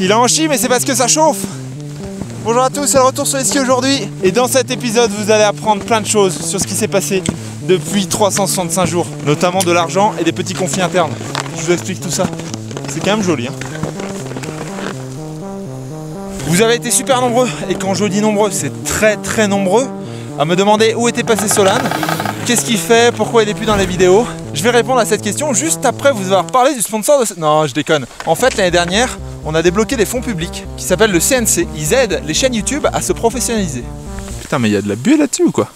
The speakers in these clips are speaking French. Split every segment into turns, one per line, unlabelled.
Il est en chie, mais c'est parce que ça chauffe. Bonjour à tous, c'est le retour sur les skis aujourd'hui. Et dans cet épisode, vous allez apprendre plein de choses sur ce qui s'est passé depuis 365 jours. Notamment de l'argent et des petits conflits internes. Je vous explique tout ça. C'est quand même joli, hein. Vous avez été super nombreux, et quand je dis nombreux, c'est très nombreux, à me demander où était passé Solane, qu'est-ce qu'il fait, pourquoi il est plus dans les vidéos. Je vais répondre à cette question juste après vous avoir parlé du sponsor de cette... Non, je déconne. En fait, l'année dernière, on a débloqué des fonds publics qui s'appellent le CNC. Ils aident les chaînes YouTube à se professionnaliser. Putain, mais il y a de la buée là-dessus ou quoi?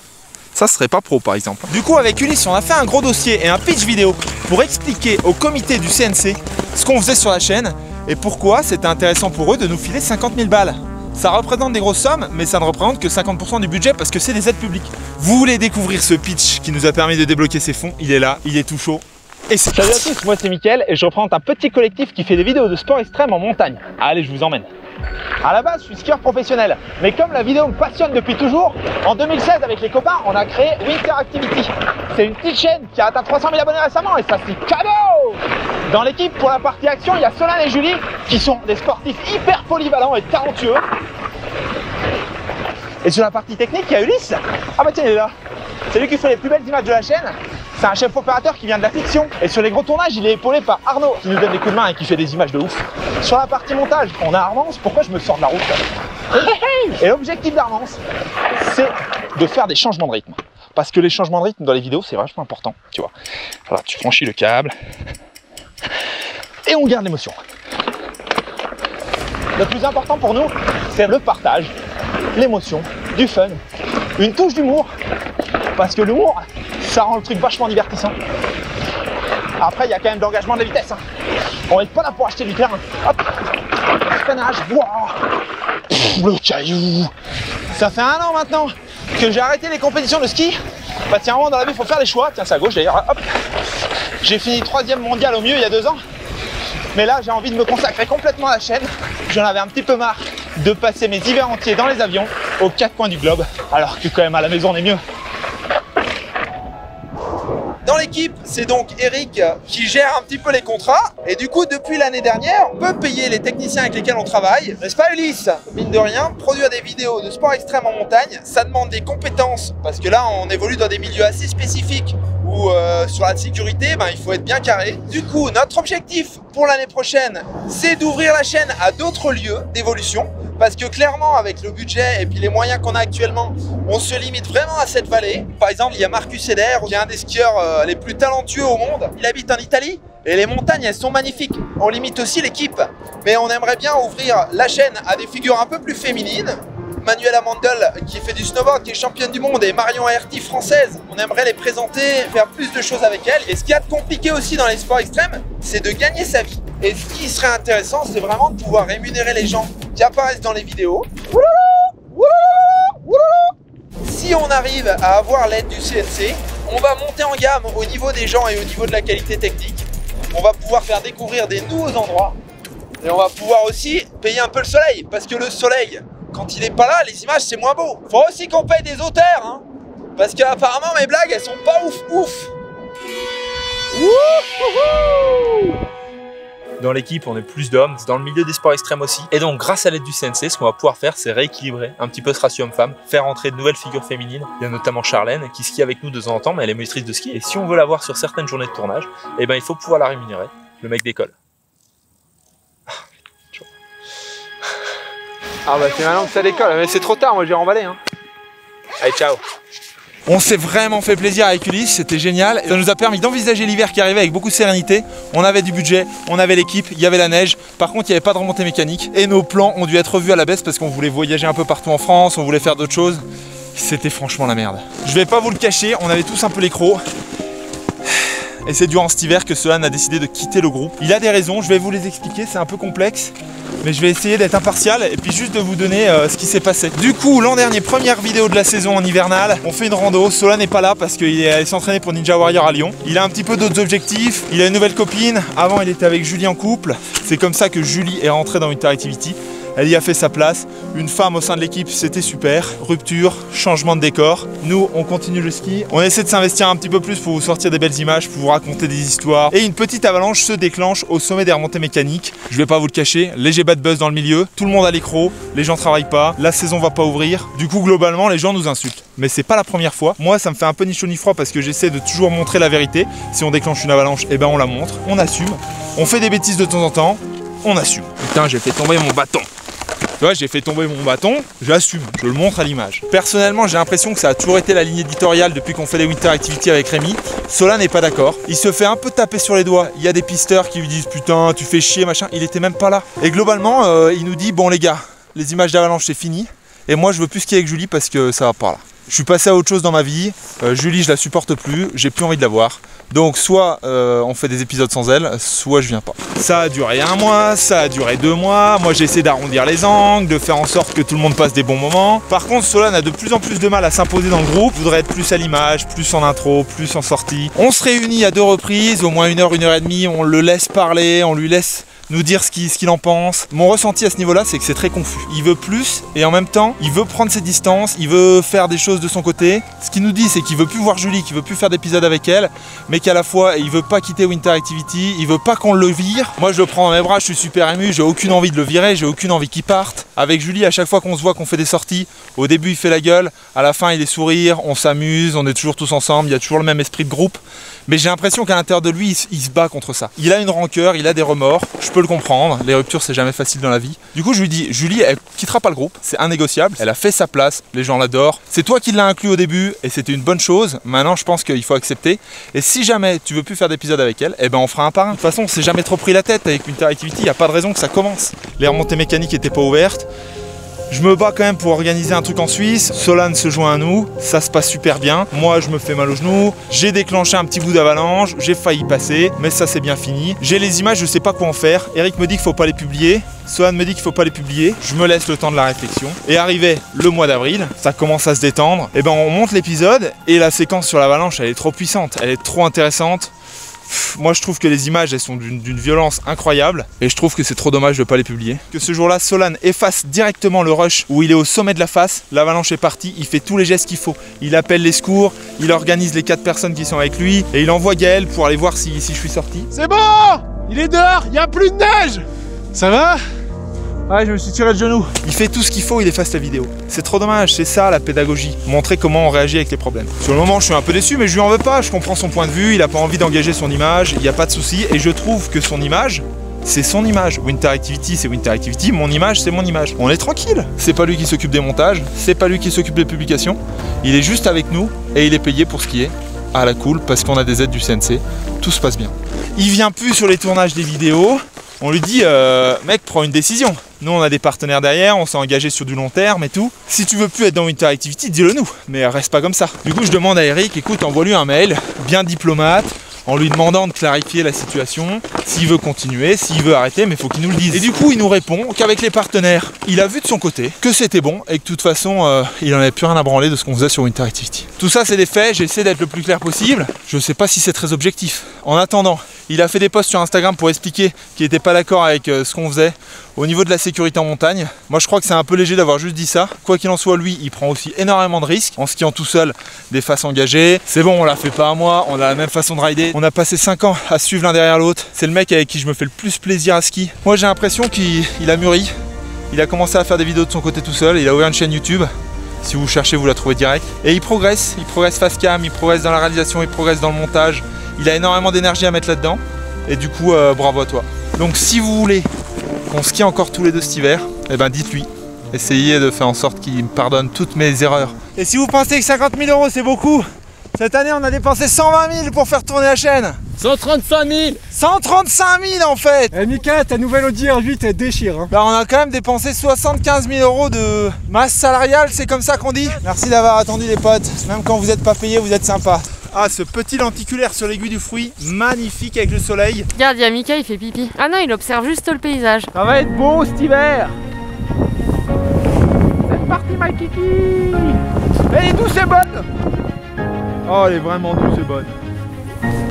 Ça serait pas pro par exemple. Du coup, avec Ulysse, on a fait un gros dossier et un pitch vidéo pour expliquer au comité du CNC ce qu'on faisait sur la chaîne et pourquoi c'était intéressant pour eux de nous filer 50 000 balles. Ça représente des grosses sommes, mais ça ne représente que 50% du budget parce que c'est des aides publiques. Vous voulez découvrir ce pitch qui nous a permis de débloquer ces fonds? Il est là, il est tout chaud. Et c'est... Salut à tous, moi c'est Mickaël et je représente un petit collectif qui fait des vidéos de sport extrême en montagne. Allez, je vous emmène. À la base, je suis skieur professionnel, mais comme la vidéo me passionne depuis toujours, en 2016 avec les copains, on a créé Winter Activity. C'est une petite chaîne qui a atteint 300 000 abonnés récemment et ça c'est cadeau. Dans l'équipe, pour la partie action, il y a Solane et Julie qui sont des sportifs hyper polyvalents et talentueux. Et sur la partie technique, il y a Ulysse. Ah bah tiens, il est là. C'est lui qui fait les plus belles images de la chaîne. C'est un chef opérateur qui vient de la fiction. Et sur les gros tournages, il est épaulé par Arnaud qui nous donne des coups de main et qui fait des images de ouf. Sur la partie montage, on a Armance. Pourquoi je me sors de la route là? Et l'objectif d'Armance, c'est de faire des changements de rythme. Parce que les changements de rythme dans les vidéos, c'est vachement important. Tu vois. Voilà, tu franchis le câble. Et on garde l'émotion. Le plus important pour nous, c'est le partage, l'émotion, du fun, une touche d'humour. Parce que l'humour, ça rend le truc vachement divertissant. Après, il y a quand même de l'engagement de la vitesse. Hein. On n'est pas là pour acheter du terrain. Hop, freinage, le caillou. Ça fait 1 an maintenant que j'ai arrêté les compétitions de ski. Bah tiens, un moment dans la vie, il faut faire des choix. Tiens, c'est à gauche d'ailleurs. Hop. J'ai fini 3e mondial au mieux il y a 2 ans. Mais là, j'ai envie de me consacrer complètement à la chaîne. J'en avais un petit peu marre de passer mes hivers entiers dans les avions aux 4 coins du globe. Alors que quand même à la maison, on est mieux. Dans l'équipe, c'est donc Eric qui gère un petit peu les contrats. Et du coup, depuis l'année dernière, on peut payer les techniciens avec lesquels on travaille. N'est-ce pas Ulysse? Mine de rien, produire des vidéos de sport extrême en montagne, ça demande des compétences. Parce que là, on évolue dans des milieux assez spécifiques où sur la sécurité, il faut être bien carré. Du coup, notre objectif pour l'année prochaine, c'est d'ouvrir la chaîne à d'autres lieux d'évolution. Parce que clairement, avec le budget et puis les moyens qu'on a actuellement, on se limite vraiment à cette vallée. Par exemple, il y a Marcus Eder, qui est un des skieurs les plus talentueux au monde. Il habite en Italie et les montagnes, elles sont magnifiques. On limite aussi l'équipe, mais on aimerait bien ouvrir la chaîne à des figures un peu plus féminines. Manuela Mandel qui fait du snowboard, qui est championne du monde, et Marion Aerty française. On aimerait les présenter, faire plus de choses avec elles. Et ce qu'il y a de compliqué aussi dans les sports extrêmes, c'est de gagner sa vie. Et ce qui serait intéressant, c'est vraiment de pouvoir rémunérer les gens qui apparaissent dans les vidéos. Si on arrive à avoir l'aide du CNC, on va monter en gamme au niveau des gens et au niveau de la qualité technique. On va pouvoir faire découvrir des nouveaux endroits. Et on va pouvoir aussi payer un peu le soleil. Parce que le soleil, quand il est pas là, les images c'est moins beau. Faut aussi qu'on paye des auteurs, hein. Parce qu'apparemment mes blagues elles sont pas ouf. Dans l'équipe, on est plus d'hommes, c'est dans le milieu des sports extrêmes aussi. Et donc, grâce à l'aide du CNC, ce qu'on va pouvoir faire, c'est rééquilibrer un petit peu ce ratio homme-femme, faire entrer de nouvelles figures féminines. Il y a notamment Charlène qui skie avec nous de temps en temps, mais elle est maîtrise de ski. Et si on veut la voir sur certaines journées de tournage, eh ben, il faut pouvoir la rémunérer. Le mec d'école. Ah bah c'est maintenant que c'est à l'école, mais c'est trop tard, moi j'ai remballé. Hein. Allez, ciao. On s'est vraiment fait plaisir avec Ulysse, c'était génial. Ça nous a permis d'envisager l'hiver qui arrivait avec beaucoup de sérénité. On avait du budget, on avait l'équipe, il y avait la neige. Par contre, il n'y avait pas de remontée mécanique. Et nos plans ont dû être revus à la baisse parce qu'on voulait voyager un peu partout en France, on voulait faire d'autres choses. C'était franchement la merde. Je vais pas vous le cacher, on avait tous un peu les crocs. Et c'est durant cet hiver que Solane a décidé de quitter le groupe. Il a des raisons, je vais vous les expliquer, c'est un peu complexe. Mais je vais essayer d'être impartial et puis juste de vous donner ce qui s'est passé. Du coup, l'an dernier, première vidéo de la saison en hivernale, on fait une rando. Solane n'est pas là parce qu'il est allé s'entraîner pour Ninja Warrior à Lyon. Il a un petit peu d'autres objectifs, il a une nouvelle copine. Avant, il était avec Julie en couple. C'est comme ça que Julie est rentrée dans Winter Activity. Elle y a fait sa place. Une femme au sein de l'équipe, c'était super. Rupture, changement de décor. Nous, on continue le ski. On essaie de s'investir un petit peu plus pour vous sortir des belles images, pour vous raconter des histoires. Et une petite avalanche se déclenche au sommet des remontées mécaniques. Je vais pas vous le cacher, léger bad buzz dans le milieu. Tout le monde a l'écro, les gens travaillent pas, la saison va pas ouvrir. Du coup, globalement, les gens nous insultent. Mais c'est pas la première fois. Moi, ça me fait un peu ni chaud ni froid parce que j'essaie de toujours montrer la vérité. Si on déclenche une avalanche, eh ben on la montre, on assume. On fait des bêtises de temps en temps, on assume. Putain, j'ai fait tomber mon bâton. Tu vois, j'ai fait tomber mon bâton, j'assume, je le montre à l'image. Personnellement, j'ai l'impression que ça a toujours été la ligne éditoriale depuis qu'on fait les Winter Activity avec Rémi. Solan n'est pas d'accord. Il se fait un peu taper sur les doigts. Il y a des pisteurs qui lui disent putain, tu fais chier, machin. Il était même pas là. Et globalement, il nous dit bon les gars, les images d'avalanche c'est fini. Et moi je veux plus skier avec Julie parce que ça va pas là. Je suis passé à autre chose dans ma vie. Julie, je la supporte plus, j'ai plus envie de la voir. Donc soit on fait des épisodes sans elle, soit je viens pas. Ça a duré 1 mois, ça a duré 2 mois. Moi j'ai essayé d'arrondir les angles, de faire en sorte que tout le monde passe des bons moments. Par contre, Solan a de plus en plus de mal à s'imposer dans le groupe. Voudrait être plus à l'image, plus en intro, plus en sortie. On se réunit à 2 reprises, au moins 1 heure, 1 heure et demie. On le laisse parler, on lui laisse nous dire ce qu'il en pense. Mon ressenti à ce niveau-là, c'est que c'est très confus. Il veut plus et en même temps, il veut prendre ses distances, il veut faire des choses de son côté. Ce qu'il nous dit, c'est qu'il veut plus voir Julie, qu'il veut plus faire d'épisodes avec elle, mais qu'à la fois, il veut pas quitter Winter Activity, il veut pas qu'on le vire. Moi, je le prends dans mes bras, je suis super ému, j'ai aucune envie de le virer, j'ai aucune envie qu'il parte. Avec Julie, à chaque fois qu'on se voit, qu'on fait des sorties, au début, il fait la gueule, à la fin, il est sourire, on s'amuse, on est toujours tous ensemble, il y a toujours le même esprit de groupe. Mais j'ai l'impression qu'à l'intérieur de lui, il se bat contre ça. Il a une rancœur, il a des remords, je peux le comprendre, les ruptures c'est jamais facile dans la vie. Du coup je lui dis, Julie elle quittera pas le groupe, c'est indégossiable, elle a fait sa place, les gens l'adorent. C'est toi qui l'as inclus au début et c'était une bonne chose, maintenant je pense qu'il faut accepter. Et si jamais tu veux plus faire d'épisode avec elle, eh ben on fera un par un. De toute façon on s'est jamais trop pris la tête avec Winter Activity, il n'y a pas de raison que ça commence. Les remontées mécaniques n'étaient pas ouvertes. Je me bats quand même pour organiser un truc en Suisse. Solan se joint à nous, ça se passe super bien. Moi, je me fais mal au genou. J'ai déclenché un petit bout d'avalanche, j'ai failli passer, mais ça c'est bien fini. J'ai les images, je sais pas quoi en faire. Eric me dit qu'il faut pas les publier. Solan me dit qu'il faut pas les publier. Je me laisse le temps de la réflexion. Et arrivé le mois d'avril, ça commence à se détendre. Et ben on monte l'épisode et la séquence sur l'avalanche, elle est trop puissante, elle est trop intéressante. Moi je trouve que les images elles sont d'une violence incroyable et je trouve que c'est trop dommage de ne pas les publier. Que ce jour là Solan efface directement le rush où il est au sommet de la face, l'avalanche est partie, il fait tous les gestes qu'il faut. Il appelle les secours, il organise les 4 personnes qui sont avec lui et il envoie Gaël pour aller voir si je suis sorti.
C'est bon, il est dehors, il n'y a plus de neige. Ça va?
Ouais, je me suis tiré le genou. Il fait tout ce qu'il faut, il efface la vidéo. C'est trop dommage, c'est ça la pédagogie. Montrer comment on réagit avec les problèmes. Sur le moment, je suis un peu déçu, mais je lui en veux pas. Je comprends son point de vue, il a pas envie d'engager son image, il n'y a pas de souci. Et je trouve que son image, c'est son image. Winter Activity, c'est Winter Activity. Mon image, c'est mon image. On est tranquille. C'est pas lui qui s'occupe des montages, c'est pas lui qui s'occupe des publications. Il est juste avec nous et il est payé pour ce qui est. À la cool, parce qu'on a des aides du CNC. Tout se passe bien. Il vient plus sur les tournages des vidéos. On lui dit, mec, prends une décision. Nous, on a des partenaires derrière, on s'est engagé sur du long terme et tout. Si tu veux plus être dans Winter Activity, dis-le nous, mais reste pas comme ça. Du coup, je demande à Eric, écoute, envoie-lui un mail, bien diplomate, en lui demandant de clarifier la situation, s'il veut continuer, s'il veut arrêter, mais il faut qu'il nous le dise. Et du coup, il nous répond qu'avec les partenaires, il a vu de son côté que c'était bon et que de toute façon, il n'en avait plus rien à branler de ce qu'on faisait sur Winter Activity. Tout ça, c'est des faits, j'essaie d'être le plus clair possible. Je sais pas si c'est très objectif. En attendant, il a fait des posts sur Instagram pour expliquer qu'il n'était pas d'accord avec ce qu'on faisait au niveau de la sécurité en montagne. Moi je crois que c'est un peu léger d'avoir juste dit ça. Quoi qu'il en soit, lui, il prend aussi énormément de risques en skiant tout seul des faces engagées. C'est bon, on la fait pas à moi, on a la même façon de rider. On a passé 5 ans à suivre l'un derrière l'autre. C'est le mec avec qui je me fais le plus plaisir à ski. Moi j'ai l'impression qu'il a mûri. Il a commencé à faire des vidéos de son côté tout seul. Il a ouvert une chaîne YouTube. Si vous cherchez, vous la trouvez direct. Et il progresse face cam, il progresse dans la réalisation, il progresse dans le montage. Il a énormément d'énergie à mettre là-dedans. Et du coup, bravo à toi. Donc si vous voulez qu'on skie encore tous les deux cet hiver, eh ben dites-lui. Essayez de faire en sorte qu'il me pardonne toutes mes erreurs. Et si vous pensez que 50 000 € c'est beaucoup, cette année on a dépensé 120 000 pour faire tourner la chaîne.
135 000.
135 000 en fait.
Eh Mika, ta nouvelle Audi R8 elle déchire hein.
Bah on a quand même dépensé 75 000 € de masse salariale, c'est comme ça qu'on dit. Merci d'avoir attendu les potes, même quand vous n'êtes pas payés, vous êtes sympas. Ah, ce petit lenticulaire sur l'aiguille du fruit, magnifique avec le soleil.
Regarde, il y a Mika, il fait pipi. Ah non, il observe juste le paysage.
Ça va être beau cet hiver. C'est parti ma kiki. Elle est douce et bonne. Oh, elle est vraiment douce et bonne.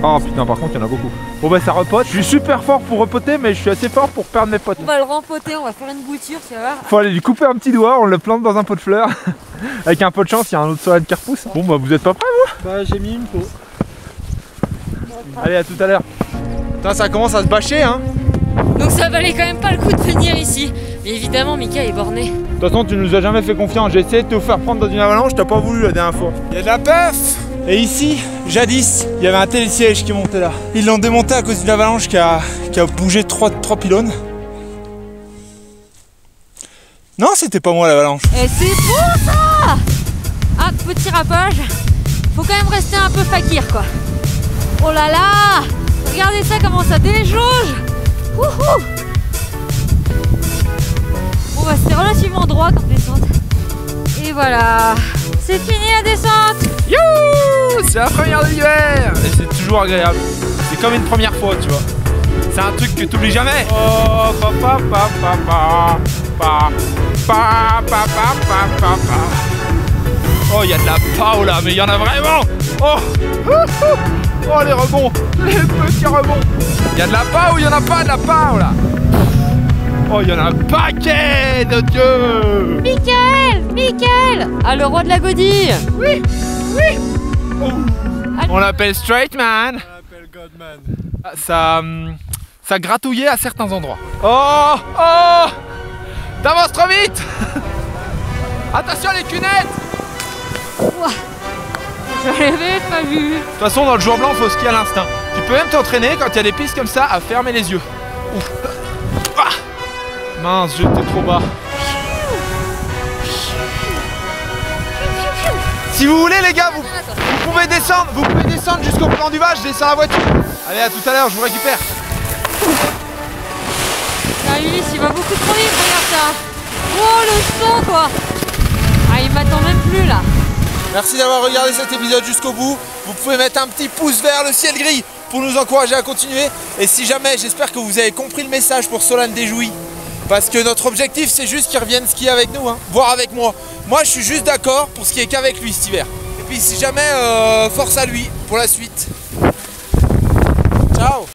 Oh putain, par contre, il y en a beaucoup. Bon bah ça repote. Je suis super fort pour repoter, mais je suis assez fort pour perdre mes potes.
On va le rempoter, on va faire une bouture, tu vas voir.
Faut aller lui couper un petit doigt, on le plante dans un pot de fleurs. Avec un peu de chance, il y a un autre Solane qui repousse. Bon bah vous êtes pas prêts vous?
Bah j'ai mis une peau.
Allez, à tout à l'heure. Putain, ça commence à se bâcher hein.
Donc ça valait quand même pas le coup de venir ici. Mais évidemment, Mika est borné.
De toute façon, tu nous as jamais fait confiance. J'ai essayé de te faire prendre dans une avalanche, t'as pas voulu la dernière fois. Il y a de la peuf. Et ici, jadis, il y avait un télésiège qui montait là. Ils l'ont démonté à cause d'une avalanche qui a bougé 3 pylônes. Non, c'était pas moi l'avalanche.
Et c'est bon ça! Ah, petit rapage. Faut quand même rester un peu fakir quoi. Oh là là! Regardez ça, comment ça déjauge! Wouhou! Bon bah c'est relativement droit comme descente. Et voilà, c'est fini la descente.
Youhou! C'est la première de l'hiver! Et c'est toujours agréable. C'est comme une première fois, tu vois. C'est un truc que t'oublies jamais. Oh, papa, papa, papa, papa, papa, papa, papa. Oh, il y a de la pau là, mais il y en a vraiment. Oh, oh les rebonds, les petits rebonds. Il y a de la pau ou il y en a pas de la pau là? Oh, il y en a un paquet de Dieu.
Mickaël! Ah, le roi de la godille.
Oui. Oh. On l'appelle Straight Man.
On l'appelle Godman.
Ça gratouillait à certains endroits. Oh, oh, t'avances trop vite. Attention les cunettes.
J'avais pas vu.
De toute façon, dans le jour blanc, faut skier à l'instinct. Tu peux même t'entraîner quand il y a des pistes comme ça à fermer les yeux. Ouf. Ah. Mince, j'étais trop bas. Si vous voulez les gars, vous pouvez descendre jusqu'au plan du Vache, je descends la voiture. Allez, à tout à l'heure, je vous récupère.
Ah, Ulysse, il va beaucoup trop vite, regarde ça. Oh, le son quoi. Ah, il m'attend même plus là.
Merci d'avoir regardé cet épisode jusqu'au bout. Vous pouvez mettre un petit pouce vers le ciel gris pour nous encourager à continuer. Et si jamais, j'espère que vous avez compris le message pour Solane Desjouy. Parce que notre objectif, c'est juste qu'il revienne skier avec nous, hein, voire avec moi. Moi, je suis juste d'accord pour skier qu'avec lui cet hiver. Et puis si jamais, force à lui pour la suite. Ciao.